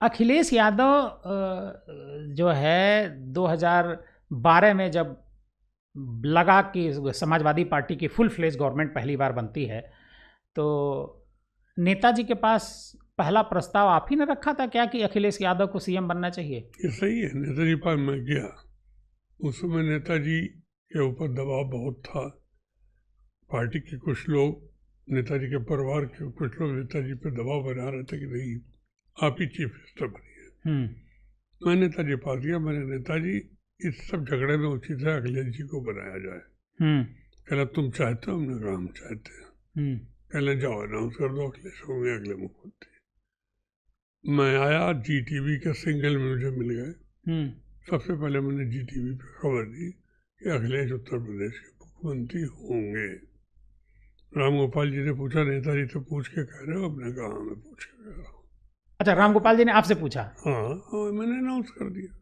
अखिलेश यादव जो है 2012 में जब लगा कि समाजवादी पार्टी की फुल फ्लेज गवर्नमेंट पहली बार बनती है, तो नेताजी के पास पहला प्रस्ताव आप ही ने रखा था क्या कि अखिलेश यादव को सीएम बनना चाहिए? ये सही है, नेताजी पास मैं गया, उस समय नेताजी के ऊपर दबाव बहुत था। पार्टी के कुछ लोग, नेताजी के परिवार के कुछ लोग नेताजी पर दबाव बना रहे थे कि नहीं आप ही चीफ मिनिस्टर बनिए। मैं नेताजी पास गया, मैंने नेताजी इस सब झगड़े में उचित है अखिलेश जी को बनाया जाए। कहला तुम चाहते हो? हमने कहा हम चाहते हैं। कहले जाओ अनाउंस कर दो अखिलेश होंगे अगले मुख्यमंत्री। मैं आया, जीटीवी के सिंगल में मुझे मिल गए। सबसे पहले मैंने जीटीवी पे खबर दी कि अखिलेश उत्तर प्रदेश के मुख्यमंत्री होंगे। राम गोपाल जी ने पूछा नेताजी से पूछ के कह रहे हो? अपने कहा मैं पूछ के कह रहा हूँ। अच्छा, राम गोपाल जी ने आपसे पूछा? हाँ, मैंने अनाउंस कर दिया।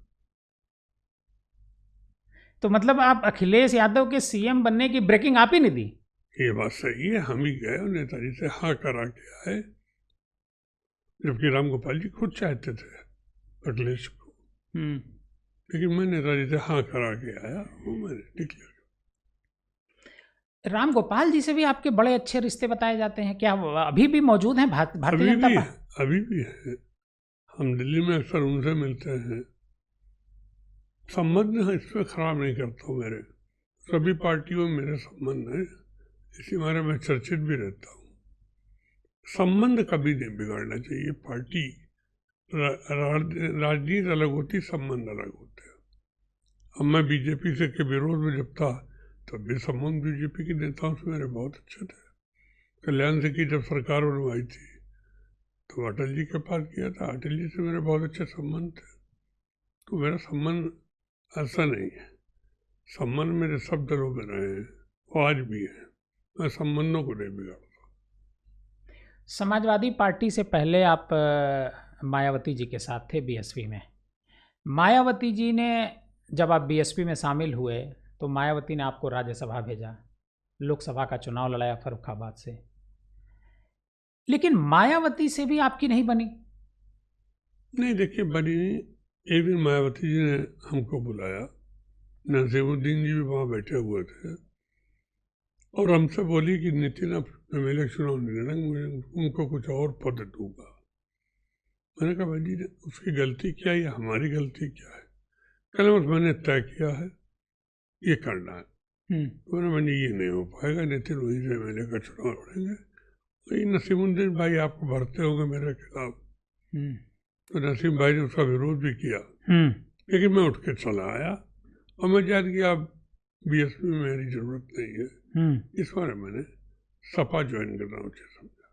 तो मतलब आप अखिलेश यादव के सीएम बनने की ब्रेकिंग आप ही ने दी? ये बात सही है, हम ही गए और नेताजी से हाँ करा के आए, जबकि राम गोपाल जी खुद चाहते थे अखिलेश को। लेकिन मैं नेताजी से हाँ करा के आया, वो मैंने डिक्लेयर। राम गोपाल जी से भी आपके बड़े अच्छे रिश्ते बताए जाते हैं, क्या अभी भी मौजूद हैं भारतीय जनता पार्टी? अभी भी है, हम दिल्ली में अक्सर उनसे मिलते हैं। संबंध है, इसमें खराब नहीं करता हूँ। मेरे सभी पार्टियों में मेरे संबंध हैं, इसी बारे में चर्चित भी रहता हूँ। संबंध कभी नहीं बिगाड़ना चाहिए। पार्टी राजनीति अलग होती, संबंध अलग होते हैं। अब मैं बीजेपी से के विरोध में जब था तब भी संबंध बीजेपी के नेताओं से मेरे बहुत अच्छे थे। कल्याण सिंह की जब सरकार बनवाई थी तो अटल जी के पास गया था, अटल जी से मेरे बहुत अच्छे संबंध थे। तो मेरा संबंध ऐसा नहीं है, संबंध मेरे सब दलों में रहे हैं, वो आज भी है। मैं संबंधों को नहीं बिगाड़ता। समाजवादी पार्टी से पहले आप मायावती जी के साथ थे बीएसपी में। मायावती जी ने, जब आप बीएसपी में शामिल हुए तो मायावती ने आपको राज्यसभा भेजा, लोकसभा का चुनाव लड़ाया फर्रुखाबाद से, लेकिन मायावती से भी आपकी नहीं बनी? नहीं, देखिए बनी नहीं। एक दिन मायावती जी ने हमको बुलाया, नसीमुद्दीन जी भी वहाँ बैठे हुए थे, और हमसे बोली कि नितिन अब एमएलए चुनाव नहीं लड़ेंगे, मुझे उनको कुछ और पद दूंगा। मैंने कहा भाई जी उसकी गलती क्या है या हमारी गलती क्या है? कल बस मैंने तय किया है ये करना है। तो मैंने ये नहीं हो पाएगा, नितिन वहीं से एमएलए का चुनाव लड़ेंगे। वही नसीमुद्दीन भाई आपको भरते होंगे मेरे खिलाफ, तो नसीम भाई ने उसका विरोध भी किया, लेकिन मैं उठ के चला आया और मैं जान गया अब बीएसपी में मेरी जरूरत नहीं है। इस बार मैंने सपा ज्वाइन करना उचित समझा।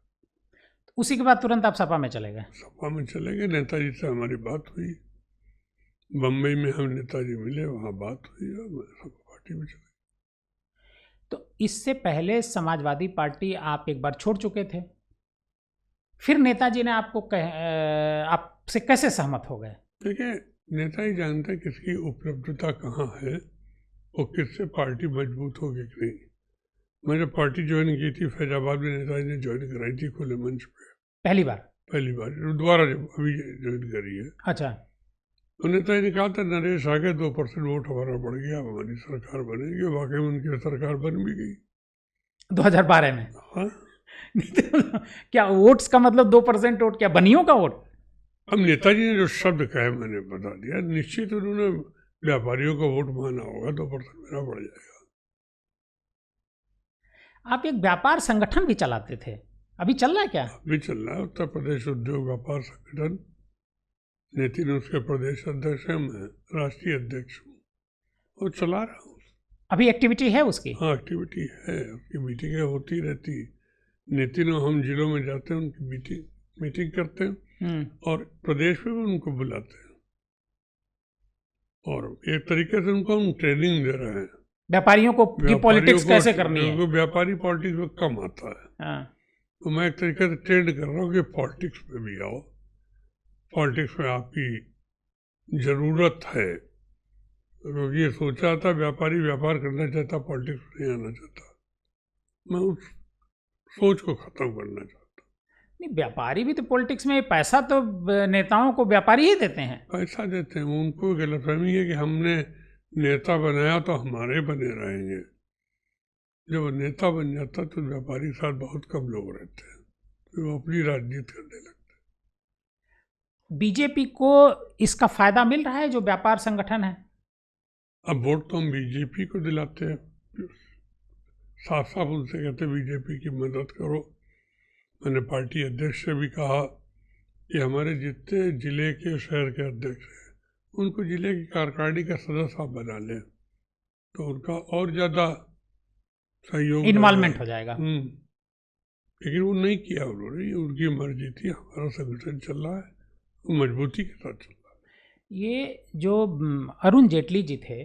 उसी के बाद तुरंत आप सपा में चले गए? सपा में चले गए, नेताजी से हमारी बात हुई, बम्बई में हम नेताजी मिले, वहाँ बात हुई और मैं सपा पार्टी में चले। तो इससे पहले समाजवादी पार्टी आप एक बार छोड़ चुके थे, फिर नेताजी ने आपको आपसे कैसे सहमत हो गए? देखिए, नेताजी जानते हैं किसकी उपलब्धता कहाँ है और किससे पार्टी मजबूत होगी कि नहीं। मैं जब पार्टी ज्वाइन की थी फैजाबाद में, नेताजी ने ज्वाइन कराई थी खुले मंच पे पहली बार दोबारा जब अभी ज्वाइन करी है। अच्छा। तो नेताजी ने कहा था नरेश आगे 2% वोट हमारा बढ़ गया, हमारी सरकार बनेगी। वाकई में उनकी सरकार बन भी गई 2012 में। हाँ। क्या वोट्स का मतलब 2% वोट, क्या बनियों का वोट? अब नेताजी ने जो शब्द कहे मैंने बता दिया, निश्चित उन्होंने व्यापारियों का वोट माना होगा, 2% मेरा बढ़ जाएगा। आप एक व्यापार संगठन भी चलाते थे, अभी चल रहा है क्या? अभी चल रहा है, उत्तर प्रदेश उद्योग व्यापार संगठन। नितिन उसके प्रदेश अध्यक्ष है, मैं राष्ट्रीय अध्यक्ष हूँ, वो चला रहा हूँ। अभी एक्टिविटी है उसकी? हाँ, एक्टिविटी है, उसकी मीटिंगें होती रहती। नितिन और हम जिलों में जाते हैं, उनकी मीटिंग करते हैं और प्रदेश में भी उनको बुलाते हैं, और एक तरीके से उनको हम ट्रेनिंग दे रहे हैं व्यापारियों को कि पॉलिटिक्स कैसे करनी है। व्यापारी पॉलिटिक्स में कम आता है। तो मैं एक तरीके से ट्रेंड कर रहा हूँ कि पॉलिटिक्स में भी आओ, पॉलिटिक्स में आपकी ज़रूरत है। क्योंकि ये सोचा था व्यापारी व्यापार करना चाहता, पॉलिटिक्स में नहीं आना चाहता। मैं उस सोच को ख़त्म करना चाहता। नहीं, व्यापारी भी तो पॉलिटिक्स में पैसा तो नेताओं को व्यापारी ही देते हैं। पैसा देते हैं, उनको गलतफहमी है कि हमने नेता बनाया तो हमारे बने रहेंगे। जब नेता बन जाता तो व्यापारी के साथ बहुत कम लोग रहते हैं, तो वो अपनी राजनीति करने लगते हैं। बीजेपी को इसका फायदा मिल रहा है जो व्यापार संगठन है? अब वोट तो हम बीजेपी को दिलाते हैं, साफ साफ उनसे कहते बीजेपी की मदद करो। मैंने पार्टी अध्यक्ष से भी कहा कि हमारे जितने जिले के शहर के अध्यक्ष हैं उनको जिले की कार्यकारिणी का सदस्य आप बना लें तो उनका और ज़्यादा सहयोग, इन्वॉल्वमेंट हो जाएगा। लेकिन वो नहीं किया उन्होंने, उनकी मर्जी थी। हमारा संगठन चल रहा है, वो मजबूती के साथ चल रहा है। ये जो अरुण जेटली जी थे,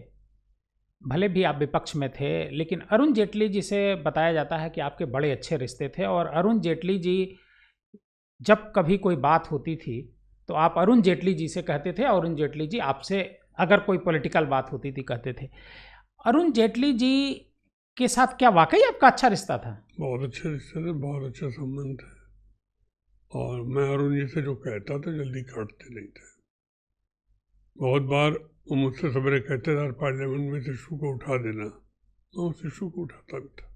भले भी आप विपक्ष में थे, लेकिन अरुण जेटली जी से बताया जाता है कि आपके बड़े अच्छे रिश्ते थे, और अरुण जेटली जी जब कभी कोई बात होती थी तो आप अरुण जेटली जी से कहते थे, अरुण जेटली जी आपसे अगर कोई पॉलिटिकल बात होती थी कहते थे। अरुण जेटली जी के साथ क्या वाकई आपका अच्छा रिश्ता था? बहुत अच्छे रिश्ते थे, बहुत अच्छे संबंध थे, और मैं अरुण जी से जो कहता था जल्दी काटते नहीं थे। बहुत बार वो मुझसे सवेरे कहते थे पार्लियामेंट में इस इशू को उठा देना, मैं उस इशू को उठाता भी था।